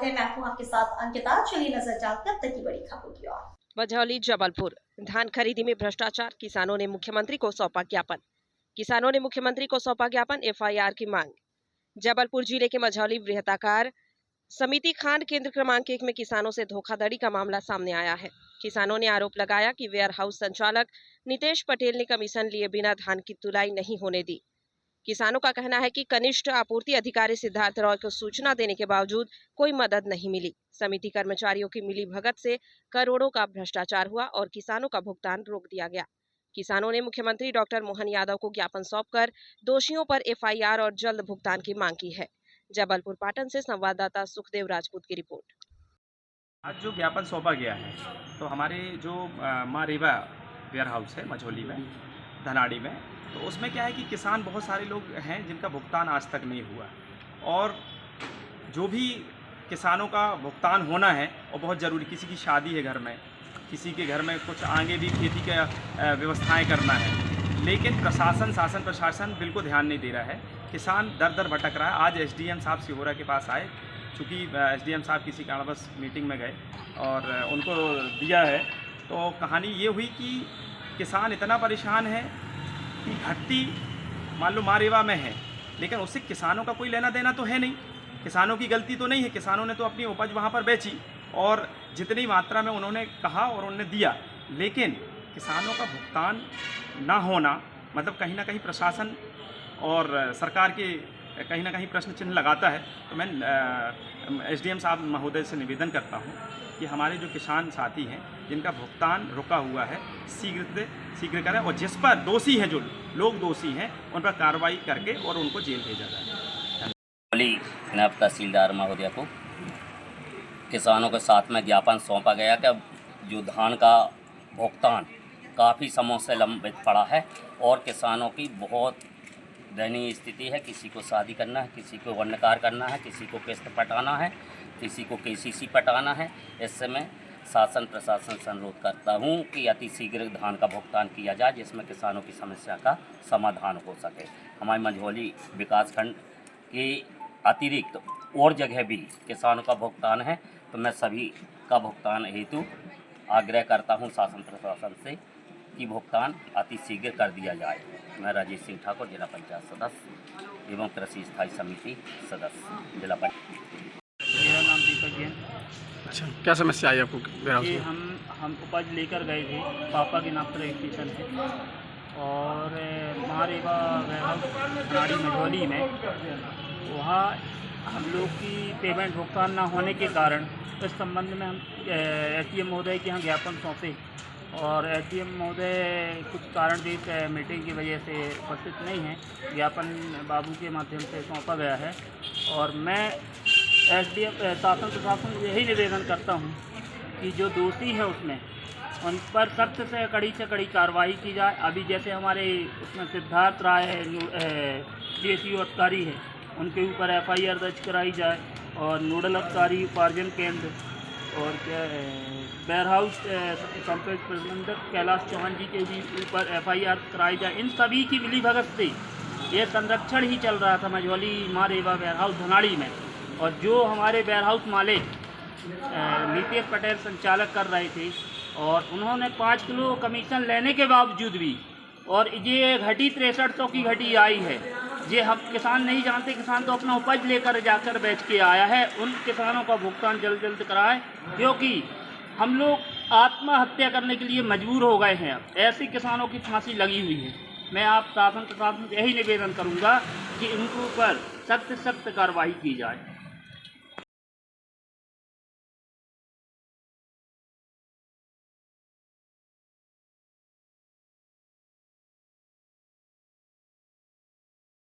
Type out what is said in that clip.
थे। मैं हूं आपके साथ अंकिता। चलिए नजर डालते हैं अब तक की बड़ी खबरों की ओर। मझौली जबलपुर धान खरीदी में भ्रष्टाचार, किसानों ने मुख्यमंत्री को सौंपा ज्ञापन। किसानों ने मुख्यमंत्री को सौंपा ज्ञापन, एफआईआर की मांग। जबलपुर जिले के मझौली वृहताकार समिति खान केंद्र क्रमांक 1 में किसानों से धोखाधड़ी का मामला सामने आया है। किसानों ने आरोप लगाया कि वेयर हाउस संचालक नितेश पटेल ने कमीशन लिए बिना धान की तुलाई नहीं होने दी। किसानों का कहना है कि कनिष्ठ आपूर्ति अधिकारी सिद्धार्थ रॉय को सूचना देने के बावजूद कोई मदद नहीं मिली। समिति कर्मचारियों की मिली भगत से करोड़ों का भ्रष्टाचार हुआ और किसानों का भुगतान रोक दिया गया। किसानों ने मुख्यमंत्री डॉक्टर मोहन यादव को ज्ञापन सौंपकर दोषियों पर एफआईआर और जल्द भुगतान की मांग की है। जबलपुर पाटन से संवाददाता सुखदेव राजपूत की रिपोर्ट। आज जो ज्ञापन सौंपा गया है तो हमारे जो माँ रेवा वेयर हाउस है मझौली में, धनाड़ी में, तो उसमें क्या है कि किसान बहुत सारे लोग हैं जिनका भुगतान आज तक नहीं हुआ, और जो भी किसानों का भुगतान होना है वो बहुत ज़रूरी। किसी की शादी है घर में, किसी के घर में कुछ आगे भी खेती का व्यवस्थाएं करना है, लेकिन शासन प्रशासन बिल्कुल ध्यान नहीं दे रहा है। किसान दर दर भटक रहा है। आज एसडीएम साहब सिहोरा के पास आए, चूँकि एसडीएम साहब किसी कारणवश मीटिंग में गए और उनको दिया है, तो कहानी ये हुई कि किसान इतना परेशान है कि घट्टी मान लो माँ रेवा में है, लेकिन उससे किसानों का कोई लेना देना तो है नहीं। किसानों की गलती तो नहीं है, किसानों ने तो अपनी उपज वहाँ पर बेची और जितनी मात्रा में उन्होंने कहा और उन्होंने दिया, लेकिन किसानों का भुगतान ना होना मतलब कहीं ना कहीं प्रशासन और सरकार के कहीं ना कहीं प्रश्न चिन्ह लगाता है। तो मैं एसडीएम साहब महोदय से निवेदन करता हूं कि हमारे जो किसान साथी हैं जिनका भुगतान रुका हुआ है शीघ्र करें, और जिस पर दोषी हैं, जो लोग दोषी हैं, उन पर कार्रवाई करके और उनको जेल भेजा जाए। नायब तहसीलदार महोदय को किसानों के साथ में ज्ञापन सौंपा गया कि जो धान का भुगतान काफ़ी समय से लंबित पड़ा है और किसानों की बहुत दयनीय स्थिति है। किसी को शादी करना है, किसी को वर्णकार करना है, किसी को किस्त पटाना है, किसी को केसीसी पटाना है। इस समय शासन प्रशासन से अनुरोध करता हूँ कि अति शीघ्र धान का भुगतान किया जाए, जिसमें किसानों की समस्या का समाधान हो सके। हमारे मझौली विकासखंड के अतिरिक्त और जगह भी किसानों का भुगतान है, तो मैं सभी का भुगतान हेतु आग्रह करता हूँ शासन प्रशासन से कि भुगतान अति शीघ्र कर दिया जाए। मैं राजेश सिंह ठाकुर, जिला पंचायत सदस्य एवं कृषि स्थायी समिति सदस्य, जिला पंचायत। मेरा नाम दीपक जैन। अच्छा, क्या समस्या आई आपको? ये हम उपज लेकर गए थे, पापा के नाम पर रजिस्ट्रेशन है, और माँ रेवा वेयरहाउस मझौली में वहाँ हम लोग की पेमेंट भुगतान ना होने के कारण इस संबंध में हम एसडीएम महोदय के यहाँ ज्ञापन सौंपे, और एसडीएम महोदय कुछ कारणवश मीटिंग की वजह से उपस्थित नहीं है। ज्ञापन बाबू के माध्यम से सौंपा गया है, और मैं एसडीएम शासन प्रशासन यही निवेदन करता हूँ कि जो दोषी है उसमें उन पर सख्त से कड़ी कार्रवाई की जाए। अभी जैसे हमारे उसमें सिद्धार्थ राय है, DSU अधिकारी है, उनके ऊपर एफआईआर दर्ज कराई जाए, और नोडल अधिकारी उपार्जन केंद्र और वेयर हाउस संपर्क प्रबंधक कैलाश चौहान जी के भी ऊपर एफआईआर कराई जाए। इन सभी की मिलीभगत से ये संरक्षण ही चल रहा था मझौली माँ रेवा वेयर हाउस धनाड़ी में, और जो हमारे वेयर हाउस मालिक नितेश पटेल संचालक कर रहे थे, और उन्होंने 5 किलो कमीशन लेने के बावजूद भी, और ये घटी 6300 की घटी आई है। ये हम किसान नहीं जानते, किसान तो अपना उपज लेकर जाकर बेच के आया है। उन किसानों का भुगतान जल्द कराएं, क्योंकि हम लोग आत्महत्या करने के लिए मजबूर हो गए हैं। ऐसे किसानों की फांसी लगी हुई है। मैं आप शासन प्रशासन से यही निवेदन करूंगा कि इनके ऊपर सख्त कार्रवाई की जाए।